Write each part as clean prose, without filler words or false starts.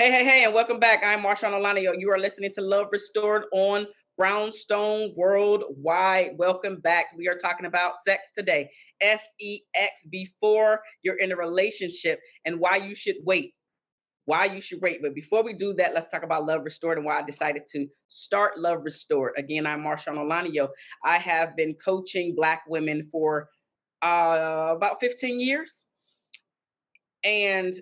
Hey, and welcome back. I'm Marshawn Olanio. You are listening to Love Restored on Brownstone Worldwide. Welcome back. We are talking about sex today. SEX, before you're in a relationship and why you should wait. Why you should wait. But before we do that, let's talk about Love Restored and why I decided to start Love Restored. Again, I'm Marshawn Olanio. I have been coaching Black women for about 15 years. And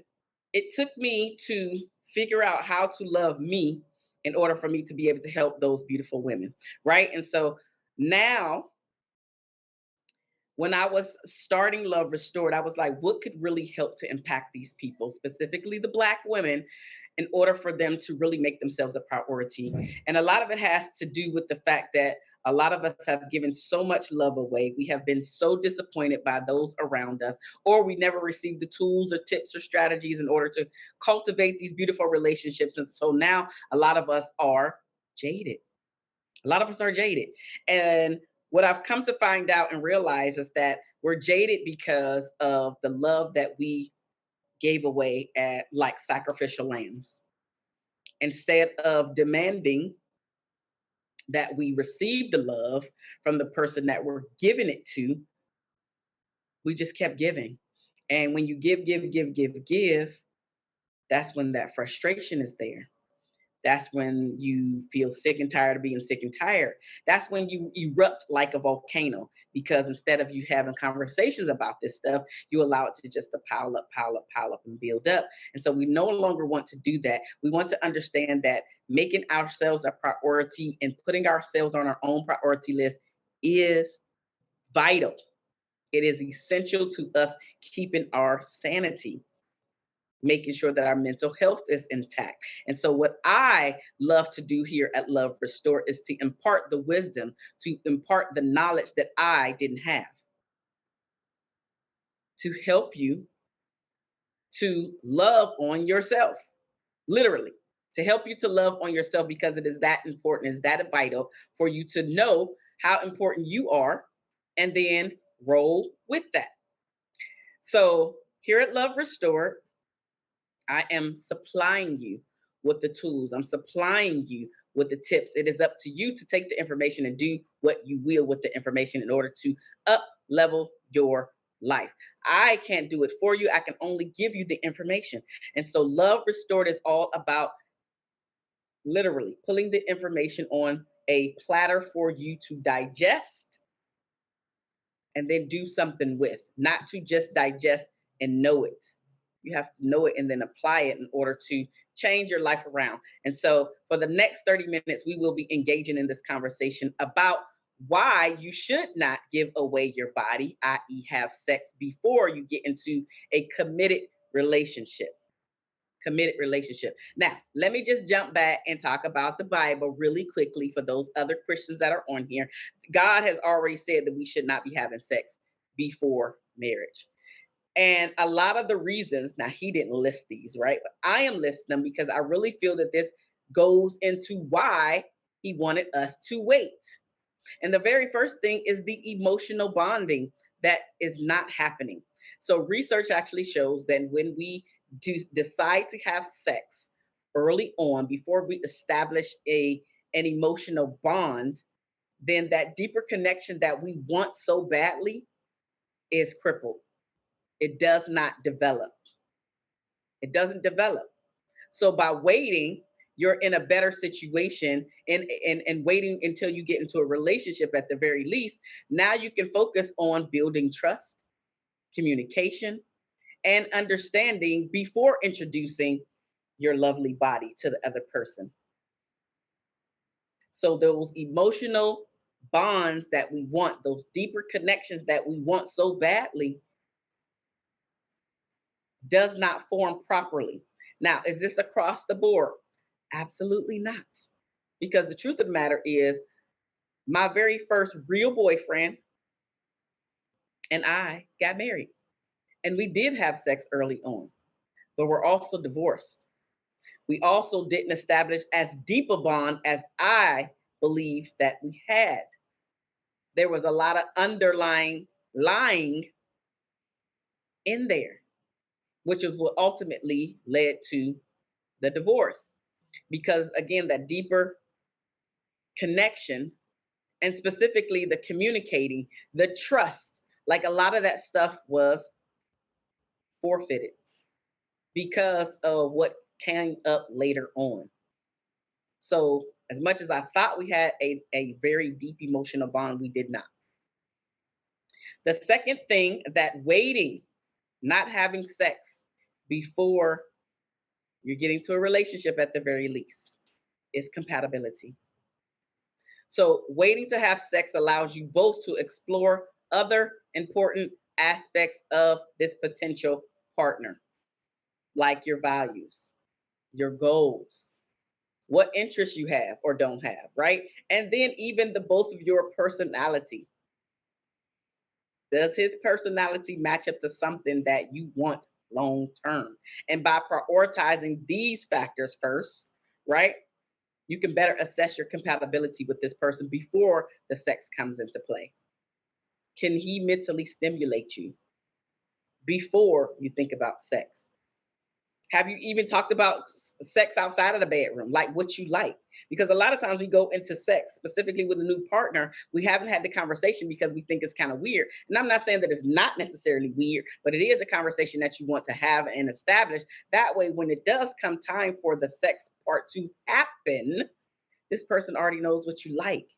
it took me to figure out how to love me in order for me to be able to help those beautiful women, right? And so now, when I was starting Love Restored, I was like, what could really help to impact these people, specifically the Black women, in order for them to really make themselves a priority? And a lot of it has to do with the fact that a lot of us have given so much love away. We have been so disappointed by those around us, or we never received the tools or tips or strategies in order to cultivate these beautiful relationships. And so now a lot of us are jaded. A lot of us are jaded. And what I've come to find out and realize is that we're jaded because of the love that we gave away at like sacrificial lambs. Instead of demanding that we receive the love from the person that we're giving it to, we just kept giving. And when you give, that's when that frustration is there. That's when you feel sick and tired of being sick and tired. That's when you erupt like a volcano, because instead of you having conversations about this stuff, you allow it to just to pile up, and build up. And so we no longer want to do that. We want to understand that making ourselves a priority and putting ourselves on our own priority list is vital. It is essential to us keeping our sanity, making sure that our mental health is intact. And so, what I love to do here at Love Restore is to impart the wisdom, to impart the knowledge that I didn't have, to help you to love on yourself, literally, to help you to love on yourself, because it is that important, it's that vital for you to know how important you are and then roll with that. So, here at Love Restored, I am supplying you with the tools. I'm supplying you with the tips. It is up to you to take the information and do what you will with the information in order to up level your life. I can't do it for you. I can only give you the information. And so Love Restored is all about literally pulling the information on a platter for you to digest and then do something with, not to just digest and know it. You have to know it and then apply it in order to change your life around. And so, for the next 30 minutes, we will be engaging in this conversation about why you should not give away your body, i.e., have sex before you get into a relationship committed relationship. Now, let me just jump back and talk about the Bible really quickly for those other Christians that are on here. God has already said that we should not be having sex before marriage. And a lot of the reasons, now he didn't list these, right? But I am listing them because I really feel that this goes into why he wanted us to wait. And the very first thing is the emotional bonding that is not happening. So research actually shows that when we decide to have sex early on, before we establish an emotional bond, then that deeper connection that we want so badly is crippled. It does not develop. It doesn't develop. So by waiting, you're in a better situation, and waiting until you get into a relationship at the very least. Now you can focus on building trust, communication, and understanding before introducing your lovely body to the other person. So those emotional bonds that we want, those deeper connections that we want so badly, does not form properly. Now, is this across the board? Absolutely not. Because the truth of the matter is, my very first real boyfriend and I got married. And we did have sex early on, but we're also divorced. We also didn't establish as deep a bond as I believe that we had. There was a lot of underlying lying in there, which is what ultimately led to the divorce. Because again, that deeper connection, and specifically the communicating, the trust, like a lot of that stuff was forfeited because of what came up later on. So, as much as I thought we had a very deep emotional bond, we did not. The second thing, that waiting, not having sex before you're getting to a relationship at the very least, is compatibility. So, waiting to have sex allows you both to explore other important aspects of this potential partner, like your values, your goals, what interests you have or don't have, right? And then even the both of your personality. Does his personality match up to something that you want long term? And by prioritizing these factors first, right, you can better assess your compatibility with this person before the sex comes into play. Can he mentally stimulate you before you think about sex? Have you even talked about sex outside of the bedroom, like what you like? Because a lot of times we go into sex, specifically with a new partner, we haven't had the conversation because we think it's kind of weird. And I'm not saying that it's not necessarily weird, but it is a conversation that you want to have and establish. That way, when it does come time for the sex part to happen, this person already knows what you like.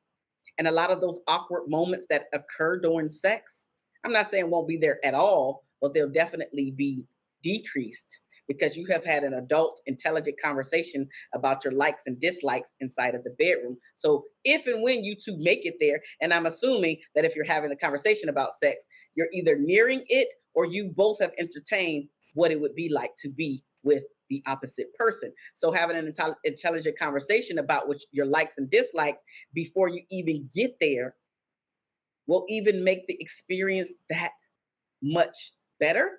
And a lot of those awkward moments that occur during sex, I'm not saying won't be there at all, but they'll definitely be decreased because you have had an adult, intelligent conversation about your likes and dislikes inside of the bedroom. So if and when you two make it there, and I'm assuming that if you're having a conversation about sex, you're either nearing it or you both have entertained what it would be like to be with the opposite person. So having an intelligent conversation about what your likes and dislikes before you even get there will even make the experience that much better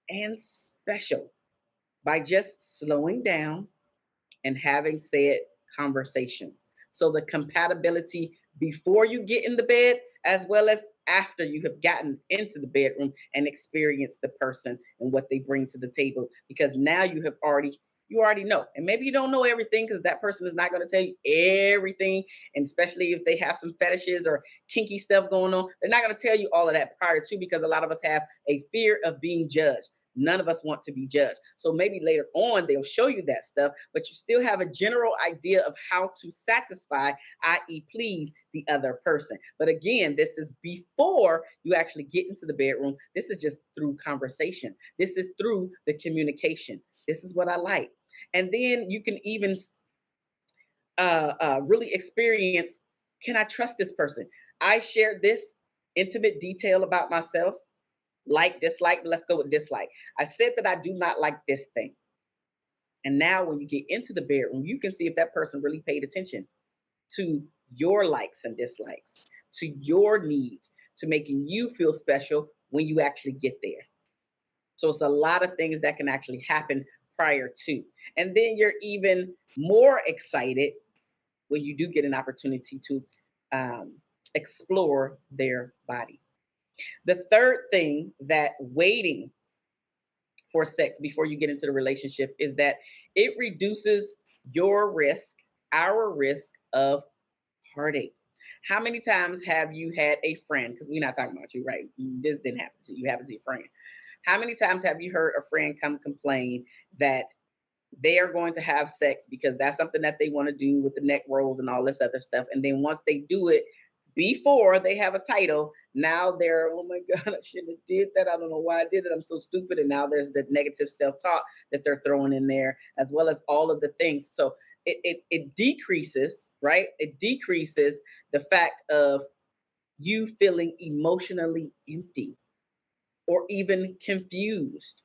and special by just slowing down and having said conversations. So the compatibility before you get in the bed, as well as after you have gotten into the bedroom and experienced the person and what they bring to the table, because now you already know. And maybe you don't know everything because that person is not going to tell you everything. And especially if they have some fetishes or kinky stuff going on, they're not going to tell you all of that prior to, because a lot of us have a fear of being judged. None of us want to be judged. So maybe later on they'll show you that stuff, but you still have a general idea of how to satisfy, i.e., please the other person. But again, this is before you actually get into the bedroom. This is just through conversation. This is through the communication. This is what I like. And then you can even really experience, can I trust this person? I shared this intimate detail about myself, like, dislike, but let's go with dislike. I said that I do not like this thing. And now when you get into the bedroom, you can see if that person really paid attention to your likes and dislikes, to your needs, to making you feel special when you actually get there. So it's a lot of things that can actually happen prior to. And then you're even more excited when you do get an opportunity to explore their body. The third thing, that waiting for sex before you get into the relationship, is that it reduces your risk, our risk of heartache. How many times have you had a friend, because we're not talking about you, right? This didn't happen to you, you happened to your friend. How many times have you heard a friend come complain that they are going to have sex because that's something that they want to do with the neck rolls and all this other stuff. And then once they do it, before they have a title, now they're, oh my God, I shouldn't have did that. I don't know why I did it. I'm so stupid. And now there's the negative self-talk that they're throwing in there, as well as all of the things. So it decreases, right? It decreases the fact of you feeling emotionally empty or even confused,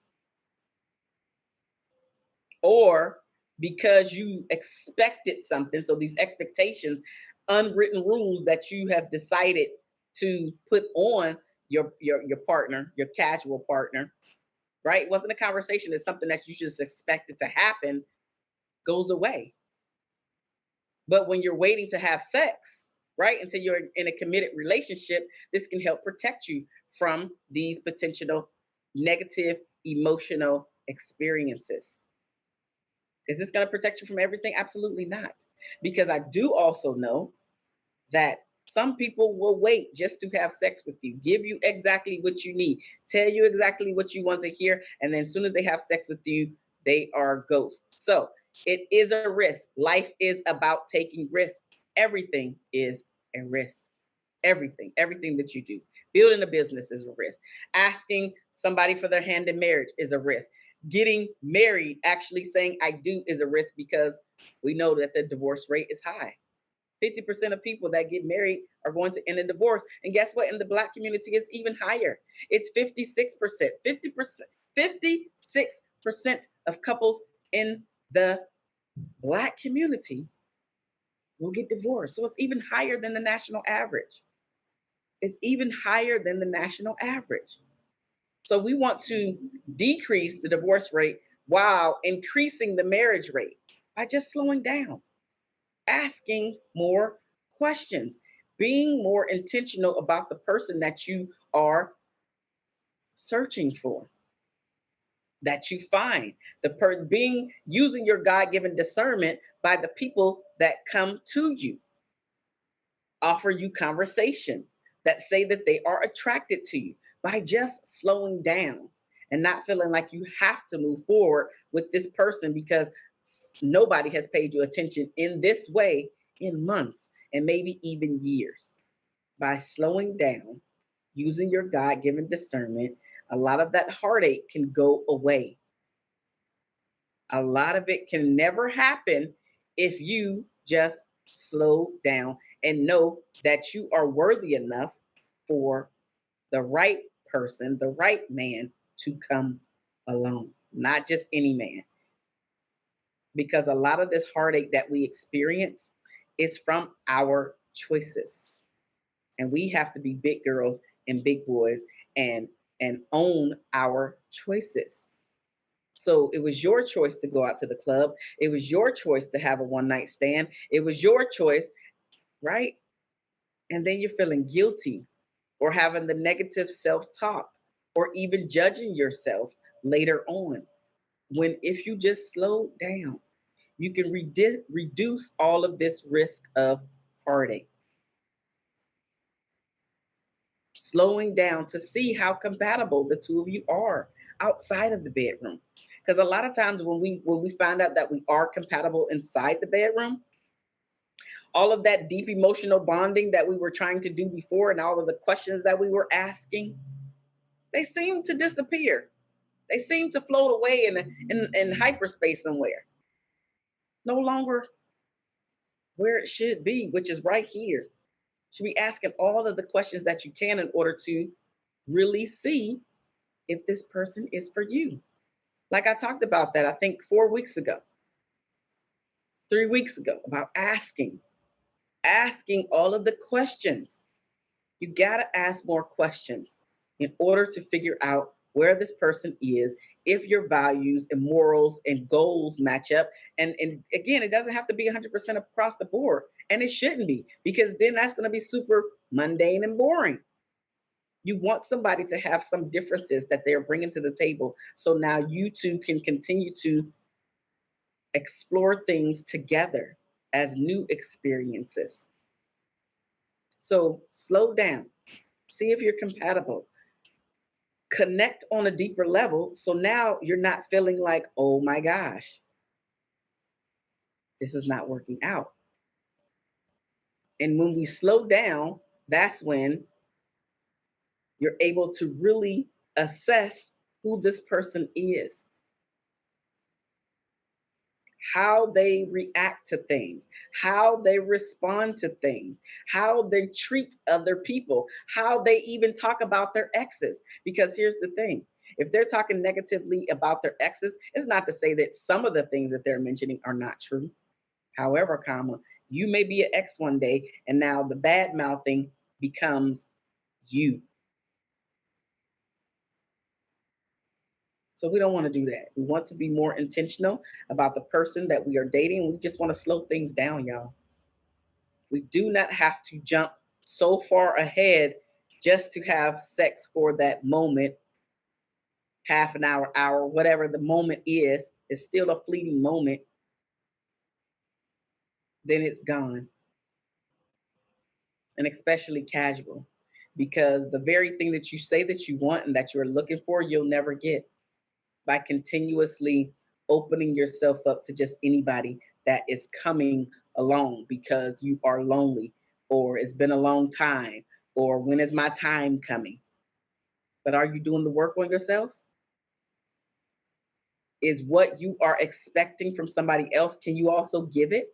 or because you expected something. So these expectations, unwritten rules that you have decided to put on your partner, your casual partner, right? It wasn't a conversation. It's something that you just expected to happen, goes away. But when you're waiting to have sex, right, until you're in a committed relationship, this can help protect you from these potential negative emotional experiences. Is this going to protect you from everything? Absolutely not. Because I do also know that some people will wait just to have sex with you, give you exactly what you need, tell you exactly what you want to hear, and then as soon as they have sex with you, they are ghosts. So it is a risk. Life is about taking risks. Everything is a risk. Everything that you do. Building a business is a risk. Asking somebody for their hand in marriage is a risk. Getting married, actually saying I do, is a risk, because we know that the divorce rate is high. 50% of people that get married are going to end in divorce. And guess what? In the Black community, it's even higher. It's 56%. 50%, 56% of couples in the Black community will get divorced. So it's even higher than the national average. It's even higher than the national average. So we want to decrease the divorce rate while increasing the marriage rate by just slowing down, asking more questions, being more intentional about the person that you are searching for, that you find, being using your God-given discernment by the people that come to you, offer you conversation, that say that they are attracted to you, by just slowing down and not feeling like you have to move forward with this person because nobody has paid you attention in this way in months and maybe even years. By slowing down, using your God given discernment, a lot of that heartache can go away. A lot of it can never happen if you just slow down and know that you are worthy enough for the right person, the right man to come along, not just any man. Because a lot of this heartache that we experience is from our choices. And we have to be big girls and big boys and own our choices. So it was your choice to go out to the club. It was your choice to have a one night stand. It was your choice, right? And then you're feeling guilty or having the negative self talk or even judging yourself later on. When if you just slow down, you can reduce all of this risk of heartache. Slowing down to see how compatible the two of you are outside of the bedroom. Because a lot of times when we find out that we are compatible inside the bedroom, all of that deep emotional bonding that we were trying to do before and all of the questions that we were asking, they seem to disappear. They seem to float away in hyperspace somewhere. No longer where it should be, which is right here. Should be asking all of the questions that you can in order to really see if this person is for you. Like I talked about that, I think 4 weeks ago, 3 weeks ago, about asking all of the questions. You got to ask more questions in order to figure out where this person is, if your values and morals and goals match up. And again, it doesn't have to be 100% across the board. And it shouldn't be, because then that's going to be super mundane and boring. You want somebody to have some differences that they're bringing to the table. So now you two can continue to explore things together as new experiences. So slow down, see if you're compatible, connect on a deeper level. So now you're not feeling like, oh my gosh, this is not working out. And when we slow down, that's when you're able to really assess who this person is, how they react to things, how they respond to things, how they treat other people, how they even talk about their exes. Because here's the thing, if they're talking negatively about their exes, it's not to say that some of the things that they're mentioning are not true. However, you may be an ex one day, and now the bad mouthing becomes you. So we don't want to do that. We want to be more intentional about the person that we are dating. We just want to slow things down, y'all. We do not have to jump so far ahead just to have sex for that moment, half an hour, hour, whatever the moment is. It's still a fleeting moment. then it's gone. And especially casual, because the very thing that you say that you want and that you're looking for, you'll never get by continuously opening yourself up to just anybody that is coming along because you are lonely, or it's been a long time, or when is my time coming? But are you doing the work on yourself? Is what you are expecting from somebody else, can you also give it?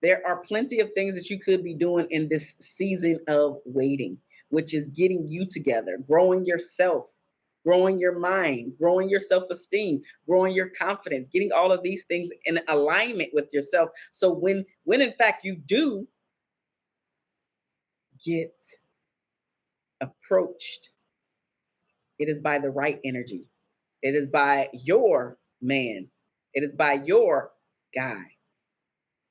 There are plenty of things that you could be doing in this season of waiting, which is getting you together, growing yourself, growing your mind, growing your self esteem, growing your confidence, getting all of these things in alignment with yourself. So when in fact you do get approached, it is by the right energy. It is by your man. It is by your guy,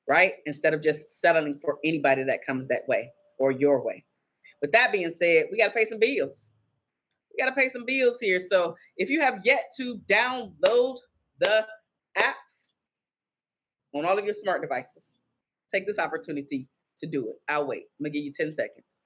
right? Instead of just settling for anybody that comes that way or your way. With that being said, we got to pay some bills. We got to pay some bills here. So if you have yet to download the apps on all of your smart devices, take this opportunity to do it. I'll wait. I'm going to give you 10 seconds.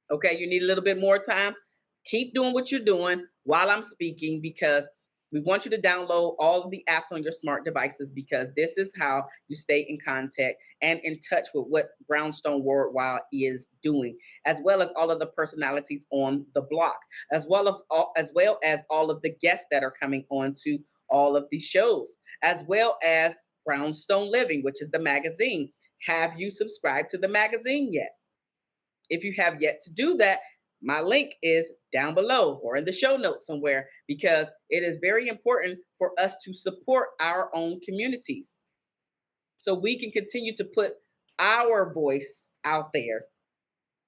Okay, you need a little bit more time. Keep doing what you're doing while I'm speaking, because we want you to download all of the apps on your smart devices, because this is how you stay in contact and in touch with what Brownstone Worldwide is doing, as well as all of the personalities on the block, as all of the guests that are coming on to all of these shows, as well as Brownstone Living, which is the magazine. Have you subscribed to the magazine yet? If you have yet to do that, my link is down below or in the show notes somewhere, because it is very important for us to support our own communities so we can continue to put our voice out there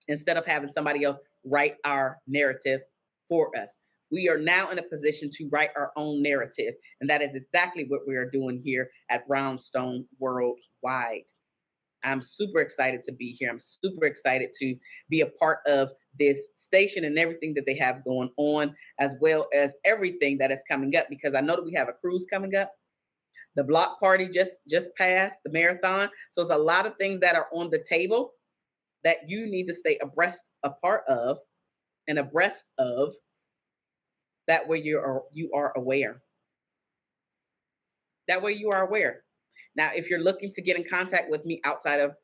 instead of having somebody else write our narrative for us. We are now in a position to write our own narrative, and that is exactly what we are doing here at Brownstone Worldwide. I'm super excited to be here. I'm super excited to be a part of this station and everything that they have going on, as well as everything that is coming up, because I know that we have a cruise coming up. The block party just passed, the marathon. So it's a lot of things that are on the table that you need to stay a part of and abreast of. That way you are aware. That way you are aware. Now, if you're looking to get in contact with me outside of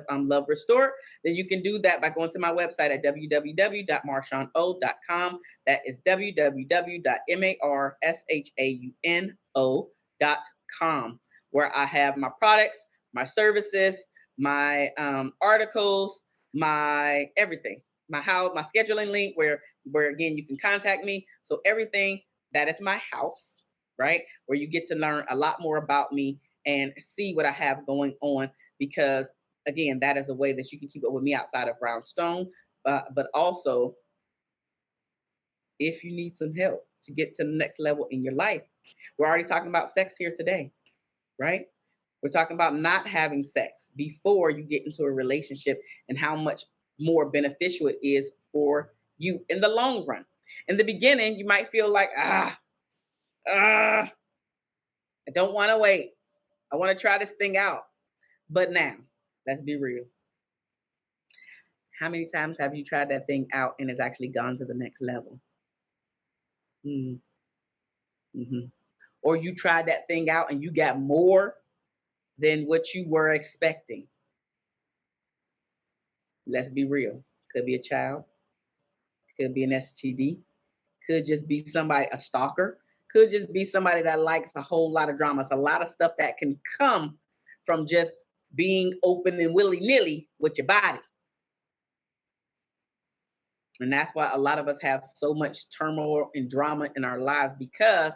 Love Restore, then you can do that by going to my website at www.marshauno.com. That is www.marshauno.com, where I have my products, my services, my articles, my everything, my scheduling link, where again you can contact me. So everything that is my house, right? Where you get to learn a lot more about me and see what I have going on, because again, that is a way that you can keep up with me outside of Brownstone. But also, if you need some help to get to the next level in your life, we're already talking about sex here today, right? We're talking about not having sex before you get into a relationship and how much more beneficial it is for you in the long run. In the beginning, you might feel like, I don't want to wait. I want to try this thing out. But now, let's be real. How many times have you tried that thing out and it's actually gone to the next level? Mm-hmm. Mm-hmm. Or you tried that thing out and you got more than what you were expecting. Let's be real. Could be a child, could be an STD, could just be somebody, a stalker, could just be somebody that likes a whole lot of drama. It's a lot of stuff that can come from just being open and willy-nilly with your body. And that's why a lot of us have so much turmoil and drama in our lives, because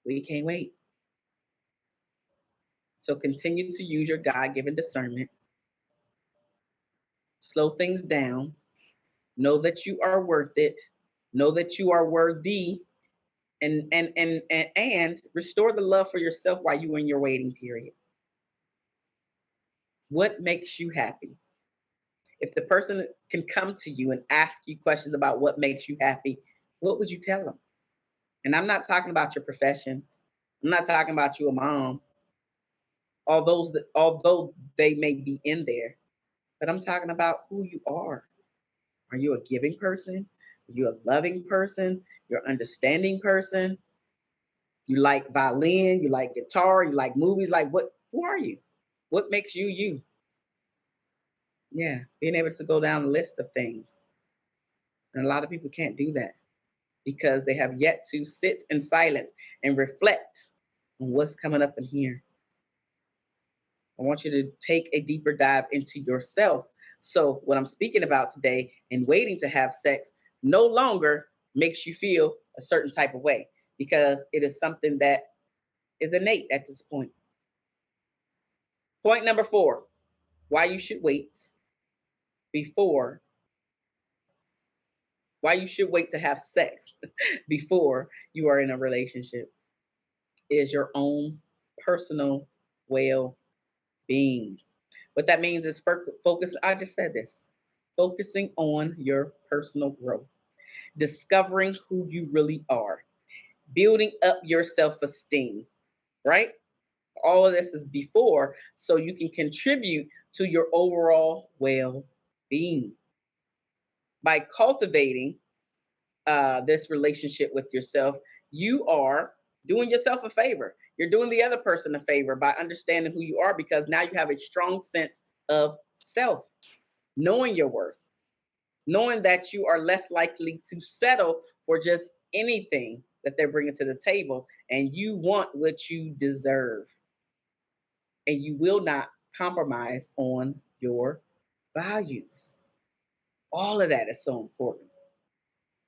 we can't wait. So continue to use your God-given discernment. Slow things down. Know that you are worth it. Know that you are worthy, and restore the love for yourself while you're in your waiting period. What makes you happy? If the person can come to you and ask you questions about what makes you happy, what would you tell them? And I'm not talking about your profession. I'm not talking about you a mom, although they may be in there, but I'm talking about who you are. Are you a giving person? Are you a loving person? You're an understanding person? You like violin, you like guitar, you like movies, like what who are you? What makes you you? Yeah, being able to go down the list of things. And a lot of people can't do that because they have yet to sit in silence and reflect on what's coming up in here. I want you to take a deeper dive into yourself. So, what I'm speaking about today and waiting to have sex no longer makes you feel a certain type of way because it is something that is innate at this point. Point number 4, why you should wait before, why you should wait to have sex before you are in a relationship is your own personal well being. What that means is focus. I just said this, focusing on your personal growth, discovering who you really are, building up your self esteem, right? All of this is before, so you can contribute to your overall well being. By cultivating this relationship with yourself, you are doing yourself a favor. You're doing the other person a favor by understanding who you are because now you have a strong sense of self, knowing your worth, knowing that you are less likely to settle for just anything that they're bringing to the table, and you want what you deserve, and you will not compromise on your values. All of that is so important.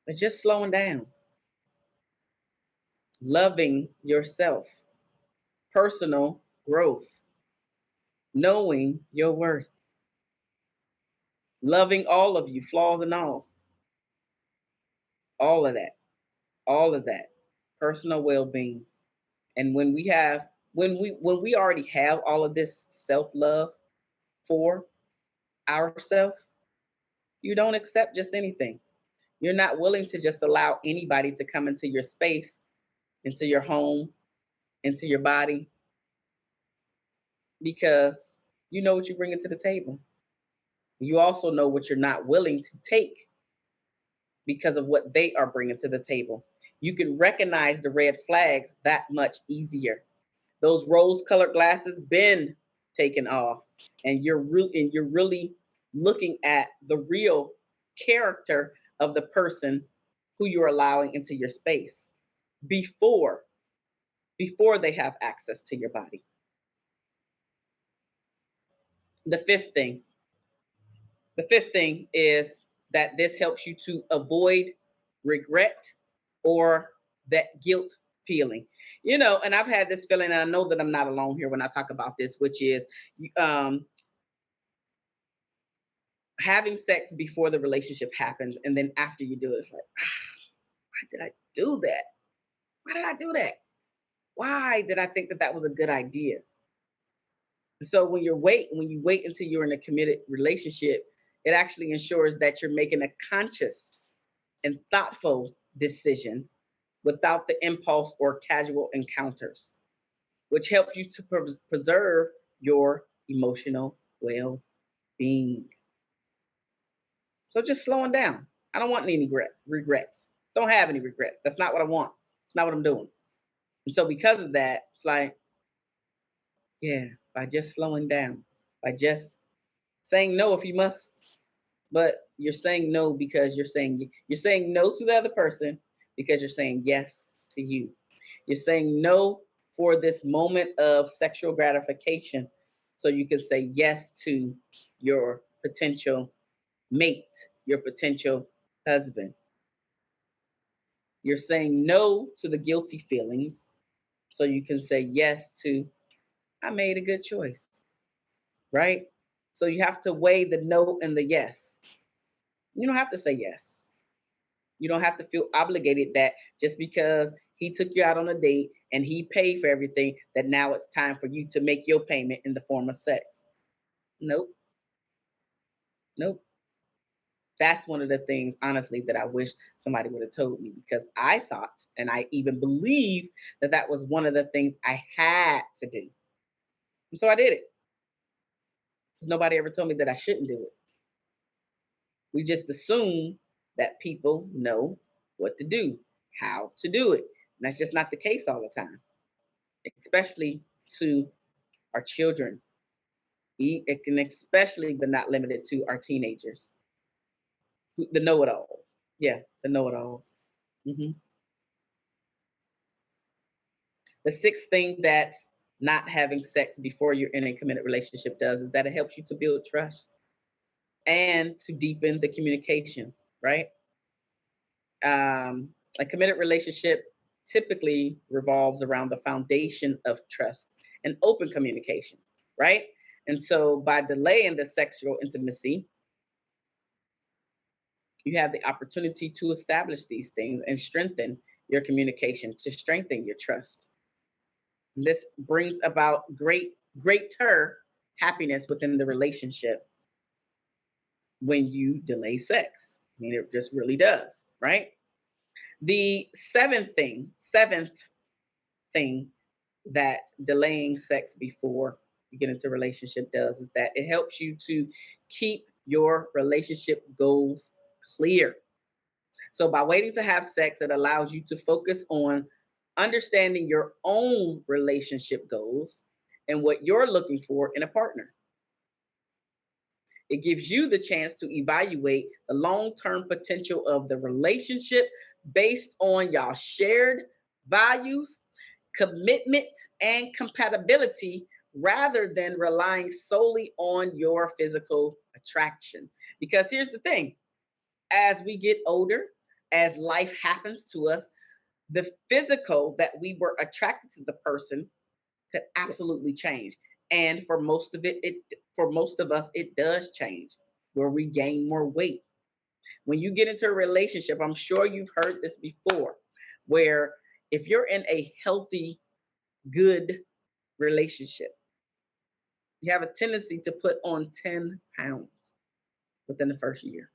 But just slowing down, loving yourself, personal growth, knowing your worth, loving all of you, flaws and all of that, all of that, personal well-being. And when we already have all of this self-love for ourselves, you don't accept just anything. You're not willing to just allow anybody to come into your space, into your home, into your body, because you know what you bring to the table. You also know what you're not willing to take because of what they are bringing to the table. You can recognize the red flags that much easier. Those rose-colored glasses been taken off, and you're really looking at the real character of the person who you're allowing into your space before before they have access to your body. The fifth thing, the fifth thing is that this helps you to avoid regret or that guilt feeling. And I've had this feeling, and I know that I'm not alone here when I talk about this, which is um, having sex before the relationship happens, and then after you do it, it's like, why did I do that? Why did I do that? Why did I think that that was a good idea? So when you wait until you're in a committed relationship, it actually ensures that you're making a conscious and thoughtful decision without the impulse or casual encounters, which helps you to preserve your emotional well-being. So just slowing down. I don't want any regrets. Don't have any regrets. That's not what I want. It's not what I'm doing. And so because of that, it's like, yeah, by just slowing down, by just saying no if you must, but you're saying no because you're saying no to the other person because you're saying yes to you. You're saying no for this moment of sexual gratification so you can say yes to your potential mate, your potential husband. You're saying no to the guilty feelings so you can say yes to I made a good choice, right? So you have to weigh the no and the yes. You don't have to say yes. You don't have to feel obligated that just because he took you out on a date and he paid for everything, that now it's time for you to make your payment in the form of sex. Nope. Nope. That's one of the things, honestly, that I wish somebody would have told me, because I thought, and I even believe, that that was one of the things I had to do. And so I did it. Because nobody ever told me that I shouldn't do it. We just assume that people know what to do, how to do it. And that's just not the case all the time, especially to our children. It can especially, but not limited to, our teenagers, the know-it-all. Yeah, the know-it-alls. Hmm. The sixth thing that not having sex before you're in a committed relationship does is that it helps you to build trust and to deepen the communication, right? A committed relationship typically revolves around the foundation of trust and open communication, right? And so by delaying the sexual intimacy, you have the opportunity to establish these things and strengthen your communication, to strengthen your trust. This brings about greater happiness within the relationship when you delay sex. I mean, it just really does, right? The seventh thing that delaying sex before you get into a relationship does is that it helps you to keep your relationship goals clear. So by waiting to have sex, it allows you to focus on understanding your own relationship goals and what you're looking for in a partner. It gives you the chance to evaluate the long term potential of the relationship based on y'all shared values, commitment, and compatibility, rather than relying solely on your physical attraction. Because here's the thing, as we get older, as life happens to us, the physical that we were attracted to the person could absolutely change. And for most of us, it does change, where we gain more weight. When you get into a relationship, I'm sure you've heard this before, where if you're in a healthy, good relationship, you have a tendency to put on 10 pounds within the first year.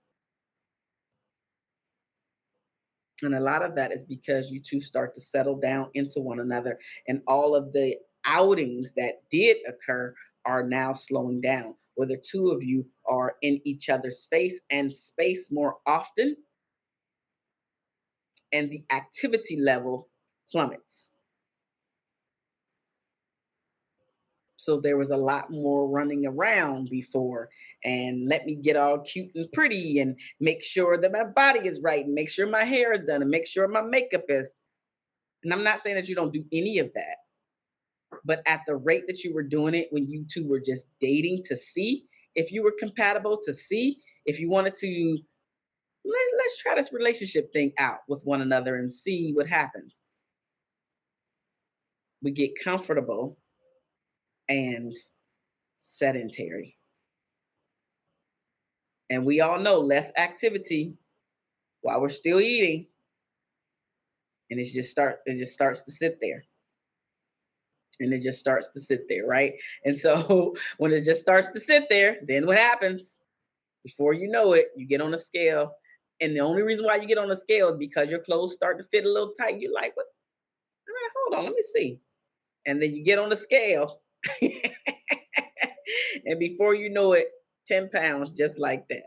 And a lot of that is because you two start to settle down into one another, and all of the outings that did occur are now slowing down, where the two of you are in each other's space and space more often, and the activity level plummets. So there was a lot more running around before, and let me get all cute and pretty and make sure that my body is right and make sure my hair is done and make sure my makeup is. And I'm not saying that you don't do any of that, but at the rate that you were doing it when you two were just dating, to see if you were compatible, to see if you wanted to, let's try this relationship thing out with one another and see what happens. We get comfortable and sedentary. And we all know less activity while we're still eating, and it just starts to sit there. And it just starts to sit there, right? And so when it just starts to sit there, then what happens? Before you know it, you get on a scale. And the only reason why you get on a scale is because your clothes start to fit a little tight. You're like, what? All right, hold on, let me see. And then you get on the scale. And before you know it, 10 pounds just like that.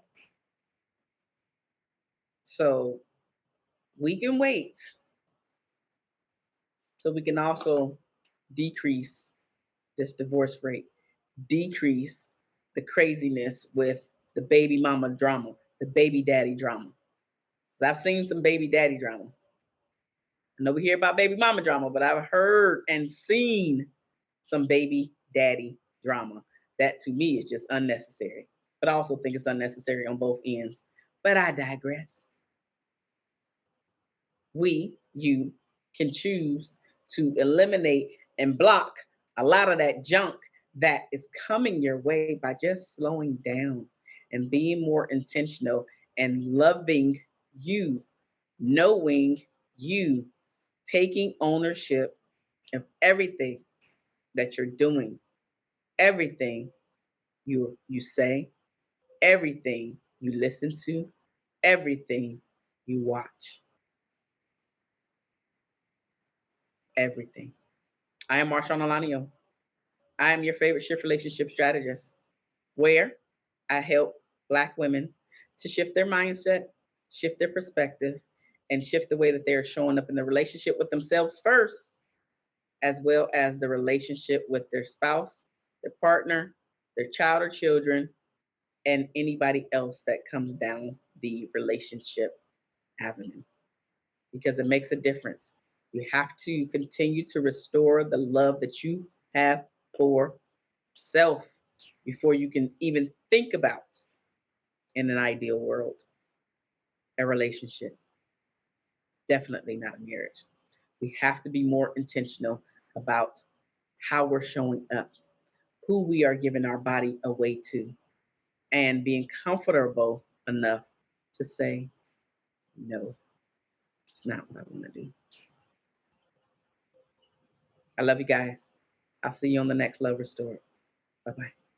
So we can wait, so we can also decrease this divorce rate, decrease the craziness with the baby mama drama, the baby daddy drama. I've seen some baby daddy drama. I know we hear about baby mama drama, but I've heard and seen some baby daddy drama. That to me is just unnecessary. But I also think it's unnecessary on both ends. But I digress. You can choose to eliminate and block a lot of that junk that is coming your way by just slowing down and being more intentional and loving you, knowing you, taking ownership of everything that you're doing, everything you say, everything you listen to, everything you watch, everything. I am Marshawn Alanio. I am your favorite shift relationship strategist, where I help Black women to shift their mindset, shift their perspective, and shift the way that they are showing up in the relationship with themselves first, as well as the relationship with their spouse, their partner, their child or children, and anybody else that comes down the relationship avenue, because it makes a difference. You have to continue to restore the love that you have for self before you can even think about, in an ideal world, a relationship. Definitely not a marriage. We have to be more intentional about how we're showing up, who we are giving our body away to, and being comfortable enough to say, no, it's not what I want to do. I love you guys. I'll see you on the next Love Restored. Bye bye.